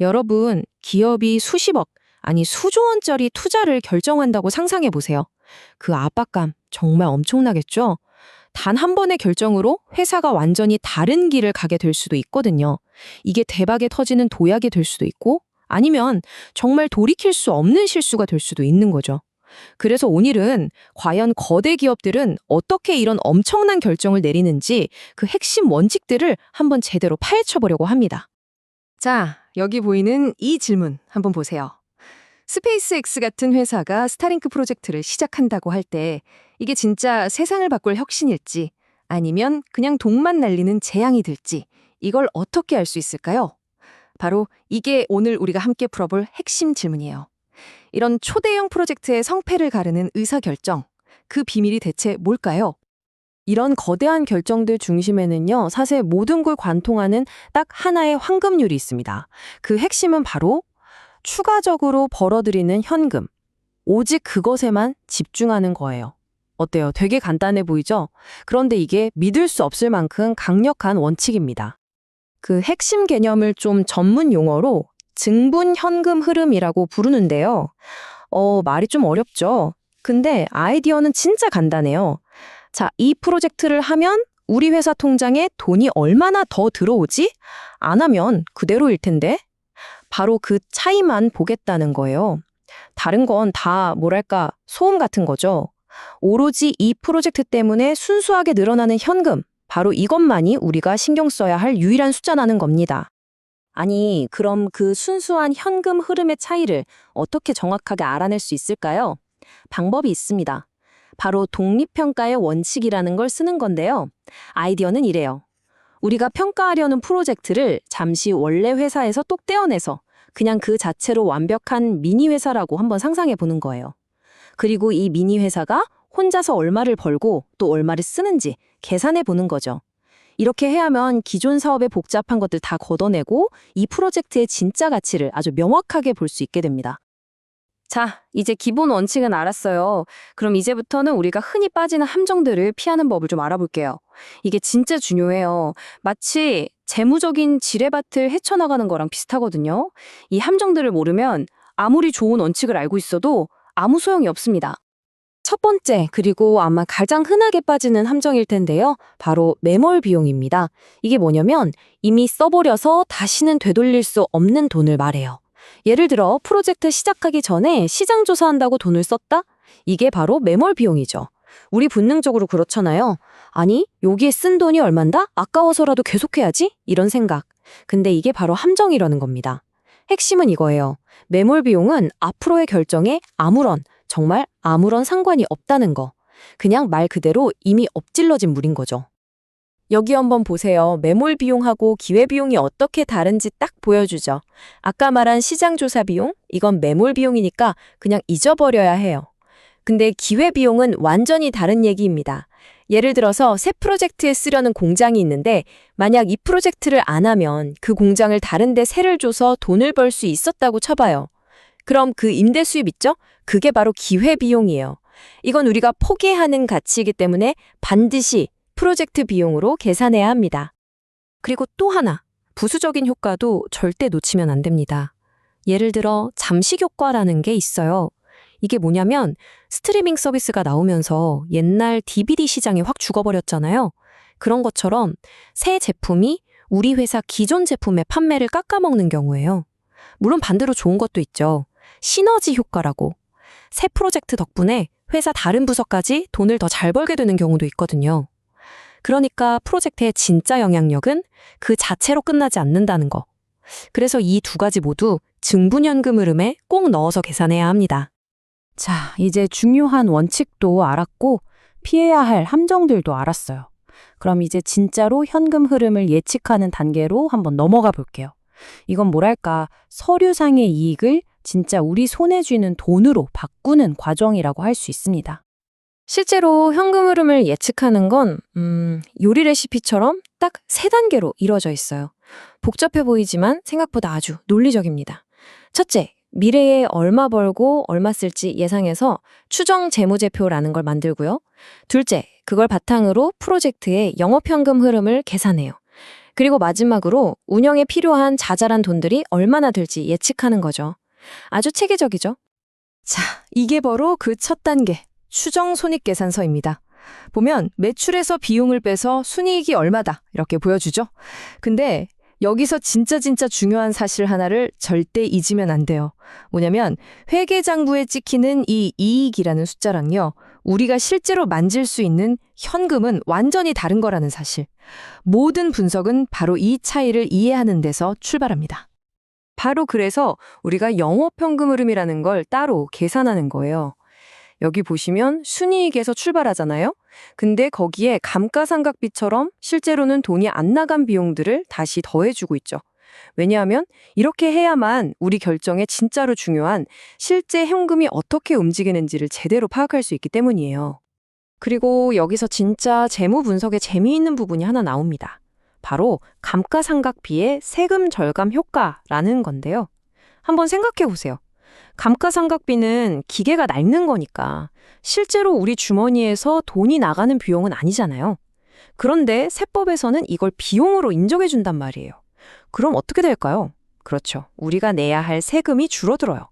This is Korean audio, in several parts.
여러분, 기업이 수십억, 아니 수조 원짜리 투자를 결정한다고 상상해 보세요. 그 압박감 정말 엄청나겠죠? 단 한 번의 결정으로 회사가 완전히 다른 길을 가게 될 수도 있거든요. 이게 대박에 터지는 도약이 될 수도 있고, 아니면 정말 돌이킬 수 없는 실수가 될 수도 있는 거죠. 그래서 오늘은 과연 거대 기업들은 어떻게 이런 엄청난 결정을 내리는지 그 핵심 원칙들을 한번 제대로 파헤쳐 보려고 합니다. 자, 여기 보이는 이 질문 한번 보세요. 스페이스X 같은 회사가 스타링크 프로젝트를 시작한다고 할 때 이게 진짜 세상을 바꿀 혁신일지 아니면 그냥 돈만 날리는 재앙이 될지 이걸 어떻게 알 수 있을까요? 바로 이게 오늘 우리가 함께 풀어볼 핵심 질문이에요. 이런 초대형 프로젝트의 성패를 가르는 의사결정, 그 비밀이 대체 뭘까요? 이런 거대한 결정들 중심에는요, 사실 모든 걸 관통하는 딱 하나의 황금률이 있습니다. 그 핵심은 바로 추가적으로 벌어들이는 현금. 오직 그것에만 집중하는 거예요. 어때요? 되게 간단해 보이죠? 그런데 이게 믿을 수 없을 만큼 강력한 원칙입니다. 그 핵심 개념을 좀 전문 용어로 증분 현금 흐름이라고 부르는데요. 말이 좀 어렵죠? 근데 아이디어는 진짜 간단해요. 자, 이 프로젝트를 하면 우리 회사 통장에 돈이 얼마나 더 들어오지? 안 하면 그대로일 텐데? 바로 그 차이만 보겠다는 거예요. 다른 건 다 뭐랄까 소음 같은 거죠. 오로지 이 프로젝트 때문에 순수하게 늘어나는 현금, 바로 이것만이 우리가 신경 써야 할 유일한 숫자라는 겁니다. 아니, 그럼 그 순수한 현금 흐름의 차이를 어떻게 정확하게 알아낼 수 있을까요? 방법이 있습니다. 바로 독립평가의 원칙이라는 걸 쓰는 건데요. 아이디어는 이래요. 우리가 평가하려는 프로젝트를 잠시 원래 회사에서 똑 떼어내서 그냥 그 자체로 완벽한 미니 회사라고 한번 상상해 보는 거예요. 그리고 이 미니 회사가 혼자서 얼마를 벌고 또 얼마를 쓰는지 계산해 보는 거죠. 이렇게 해야만 기존 사업의 복잡한 것들 다 걷어내고 이 프로젝트의 진짜 가치를 아주 명확하게 볼 수 있게 됩니다. 자, 이제 기본 원칙은 알았어요. 그럼 이제부터는 우리가 흔히 빠지는 함정들을 피하는 법을 좀 알아볼게요. 이게 진짜 중요해요. 마치 재무적인 지뢰밭을 헤쳐나가는 거랑 비슷하거든요. 이 함정들을 모르면 아무리 좋은 원칙을 알고 있어도 아무 소용이 없습니다. 첫 번째, 그리고 아마 가장 흔하게 빠지는 함정일 텐데요. 바로 매몰 비용입니다. 이게 뭐냐면 이미 써버려서 다시는 되돌릴 수 없는 돈을 말해요. 예를 들어 프로젝트 시작하기 전에 시장 조사한다고 돈을 썼다? 이게 바로 매몰 비용이죠. 우리 본능적으로 그렇잖아요. 아니, 여기에 쓴 돈이 얼만다? 아까워서라도 계속해야지? 이런 생각. 근데 이게 바로 함정이라는 겁니다. 핵심은 이거예요. 매몰 비용은 앞으로의 결정에 정말 아무런 상관이 없다는 거. 그냥 말 그대로 이미 엎질러진 물인 거죠. 여기 한번 보세요. 매몰 비용하고 기회 비용이 어떻게 다른지 딱 보여주죠. 아까 말한 시장 조사 비용? 이건 매몰 비용이니까 그냥 잊어버려야 해요. 근데 기회 비용은 완전히 다른 얘기입니다. 예를 들어서 새 프로젝트에 쓰려는 공장이 있는데 만약 이 프로젝트를 안 하면 그 공장을 다른 데 세를 줘서 돈을 벌 수 있었다고 쳐봐요. 그럼 그 임대 수입 있죠? 그게 바로 기회 비용이에요. 이건 우리가 포기하는 가치이기 때문에 반드시 프로젝트 비용으로 계산해야 합니다. 그리고 또 하나, 부수적인 효과도 절대 놓치면 안 됩니다. 예를 들어 잠식 효과라는 게 있어요. 이게 뭐냐면 스트리밍 서비스가 나오면서 옛날 DVD 시장이 확 죽어버렸잖아요. 그런 것처럼 새 제품이 우리 회사 기존 제품의 판매를 깎아먹는 경우예요. 물론 반대로 좋은 것도 있죠. 시너지 효과라고. 새 프로젝트 덕분에 회사 다른 부서까지 돈을 더 잘 벌게 되는 경우도 있거든요. 그러니까 프로젝트의 진짜 영향력은 그 자체로 끝나지 않는다는 거. 그래서 이 두 가지 모두 증분현금 흐름에 꼭 넣어서 계산해야 합니다. 자, 이제 중요한 원칙도 알았고 피해야 할 함정들도 알았어요. 그럼 이제 진짜로 현금 흐름을 예측하는 단계로 한번 넘어가 볼게요. 이건 뭐랄까, 서류상의 이익을 진짜 우리 손에 쥐는 돈으로 바꾸는 과정이라고 할 수 있습니다. 실제로 현금 흐름을 예측하는 건 요리 레시피처럼 딱 3단계로 이루어져 있어요. 복잡해 보이지만 생각보다 아주 논리적입니다. 첫째, 미래에 얼마 벌고 얼마 쓸지 예상해서 추정 재무제표라는 걸 만들고요. 둘째, 그걸 바탕으로 프로젝트의 영업현금 흐름을 계산해요. 그리고 마지막으로 운영에 필요한 자잘한 돈들이 얼마나 들지 예측하는 거죠. 아주 체계적이죠. 자, 이게 바로 그 첫 단계, 추정 손익계산서입니다. 보면 매출에서 비용을 빼서 순이익이 얼마다 이렇게 보여주죠. 근데 여기서 진짜 중요한 사실 하나를 절대 잊으면 안 돼요. 뭐냐면 회계장부에 찍히는 이 이익이라는 숫자랑요, 우리가 실제로 만질 수 있는 현금은 완전히 다른 거라는 사실. 모든 분석은 바로 이 차이를 이해하는 데서 출발합니다. 바로 그래서 우리가 영업현금 흐름이라는 걸 따로 계산하는 거예요. 여기 보시면 순이익에서 출발하잖아요. 근데 거기에 감가상각비처럼 실제로는 돈이 안 나간 비용들을 다시 더해주고 있죠. 왜냐하면 이렇게 해야만 우리 결정에 진짜로 중요한 실제 현금이 어떻게 움직이는지를 제대로 파악할 수 있기 때문이에요. 그리고 여기서 진짜 재무 분석에 재미있는 부분이 하나 나옵니다. 바로 감가상각비의 세금 절감 효과라는 건데요. 한번 생각해 보세요. 감가상각비는 기계가 낡는 거니까 실제로 우리 주머니에서 돈이 나가는 비용은 아니잖아요. 그런데 세법에서는 이걸 비용으로 인정해 준단 말이에요. 그럼 어떻게 될까요? 그렇죠. 우리가 내야 할 세금이 줄어들어요.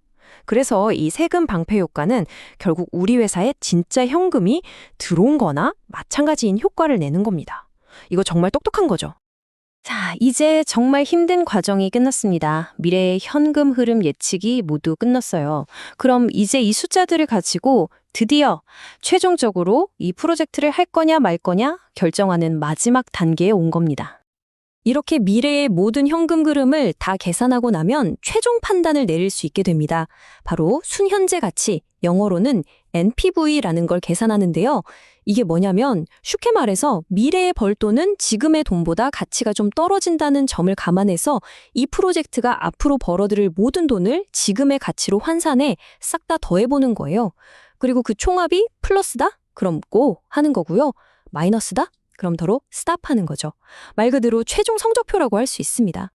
그래서 이 세금 방패 효과는 결국 우리 회사에 진짜 현금이 들어온 거나 마찬가지인 효과를 내는 겁니다. 이거 정말 똑똑한 거죠. 자, 이제 정말 힘든 과정이 끝났습니다. 미래의 현금 흐름 예측이 모두 끝났어요. 그럼 이제 이 숫자들을 가지고 드디어 최종적으로 이 프로젝트를 할 거냐 말 거냐 결정하는 마지막 단계에 온 겁니다. 이렇게 미래의 모든 현금 흐름을 다 계산하고 나면 최종 판단을 내릴 수 있게 됩니다. 바로 순현재 가치, 영어로는 NPV라는 걸 계산하는데요. 이게 뭐냐면 쉽게 말해서 미래에 벌 돈은 지금의 돈보다 가치가 좀 떨어진다는 점을 감안해서 이 프로젝트가 앞으로 벌어들일 모든 돈을 지금의 가치로 환산해 싹 다 더해보는 거예요. 그리고 그 총합이 플러스다? 그럼 고 하는 거고요. 마이너스다? 그럼 더로 스탑하는 거죠. 말 그대로 최종 성적표라고 할 수 있습니다.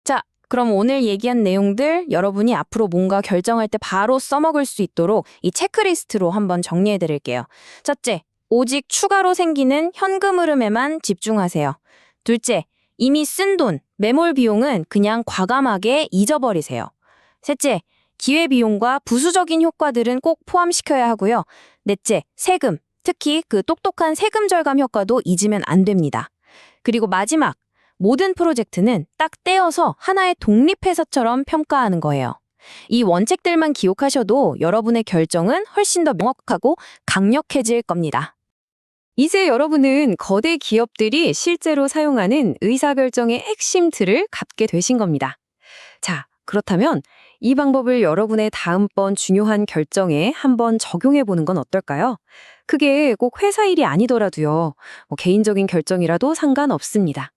자, 그럼 오늘 얘기한 내용들 여러분이 앞으로 뭔가 결정할 때 바로 써먹을 수 있도록 이 체크리스트로 한번 정리해 드릴게요. 첫째, 오직 추가로 생기는 현금 흐름에만 집중하세요. 둘째, 이미 쓴 돈, 매몰 비용은 그냥 과감하게 잊어버리세요. 셋째, 기회비용과 부수적인 효과들은 꼭 포함시켜야 하고요. 넷째, 세금, 특히 그 똑똑한 세금 절감 효과도 잊으면 안 됩니다. 그리고 마지막, 모든 프로젝트는 딱 떼어서 하나의 독립회사처럼 평가하는 거예요. 이 원칙들만 기억하셔도 여러분의 결정은 훨씬 더 명확하고 강력해질 겁니다. 이제 여러분은 거대 기업들이 실제로 사용하는 의사결정의 핵심 틀을 갖게 되신 겁니다. 자, 그렇다면 이 방법을 여러분의 다음번 중요한 결정에 한번 적용해 보는 건 어떨까요? 그게 꼭 회사 일이 아니더라도요. 개인적인 결정이라도 상관없습니다.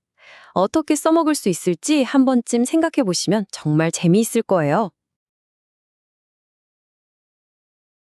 어떻게 써먹을 수 있을지 한 번쯤 생각해 보시면 정말 재미있을 거예요.